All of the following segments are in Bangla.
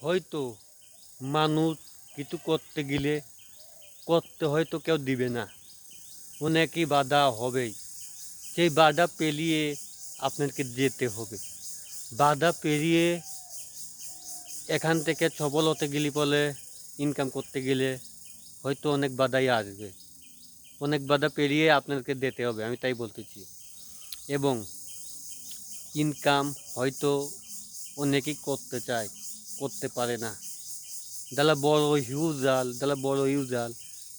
হয়তো মানুষ কিছু করতে গেলে করতে হয়তো কেউ দিবে না, অনেকই বাধা হবেই। সেই বাধা পেরিয়ে আপনাকে যেতে হবে। বাধা পেরিয়ে এখান থেকে সফল হতে গেলে বলে ইনকাম করতে গেলে হয়তো অনেক বাধাই আসবে, অনেক বাধা পেরিয়ে আপনাকে যেতে হবে, আমি তাই বলতেছি। এবং ইনকাম হয়তো অনেকেই করতে চায়, করতে পারে না। যারা বড় হিউজাল, যারা বড় ইউজাল,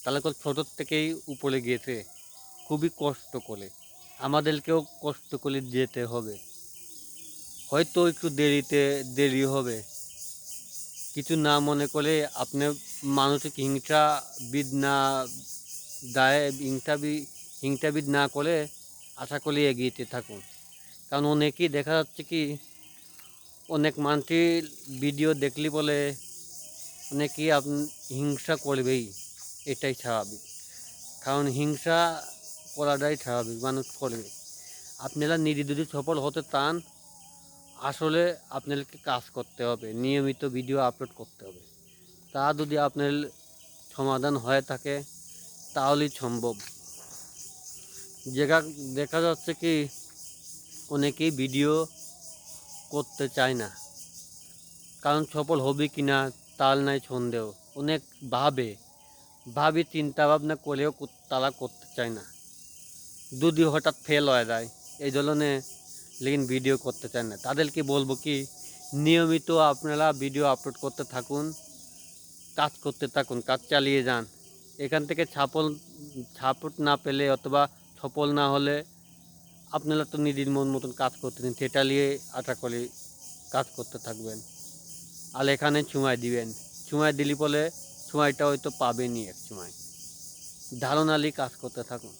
তারা ছোটোর থেকেই উপরে গেছে খুবই কষ্ট করে। আমাদেরকেও কষ্ট করে যেতে হবে, হয়তো একটু দেরি হবে। কিছু না মনে করে আপনি মানসিক হিংসাবিদ না হিংসাবিদ না করে আশা করি এগিয়ে থাকুন। কারণ অনেকেই দেখা যাচ্ছে কি, অনেক মানুষের ভিডিও দেখলি বলে অনেকেই হিংসা করবেই, এটাই স্বাভাবিক। কারণ হিংসা করাটাই স্বাভাবিক, মানুষ করবে। আপনারা নিজে যদি সফল হতে চান, আসলে আপনাদেরকে কাজ করতে হবে, নিয়মিত ভিডিও আপলোড করতে হবে। তা যদি আপনার সমাধান হয়ে থাকে তাহলেই সম্ভব। দেখা যাচ্ছে কি, অনেকেই ভিডিও করতে চায় না, কারণ সফল হবে কি না তার নাই সন্দেহ। অনেক ভাবে চিন্তা ভাবনা করেও তারা করতে চায় না, যদি হঠাৎ ফেল হয়ে যায় এই ধরনের, লেকিন ভিডিও করতে চায় না। তাদেরকে বলবো কি, নিয়মিত আপনারা ভিডিও আপলোড করতে থাকুন, কাজ করতে থাকুন, কাজ চালিয়ে যান। এখান থেকে সাপোর্ট না পেলে অথবা সফল না হলে আপনারা তো নিজের মন মতন কাজ করতে দিন, সেটা নিয়ে আশা করি কাজ করতে থাকবেন। আর এখানে সময় দিবেন, সময় দিলি বলে সময়টা হয়তো পাবেনই এক সময়। ধারণা নিয়ে কাজ করতে থাকুন।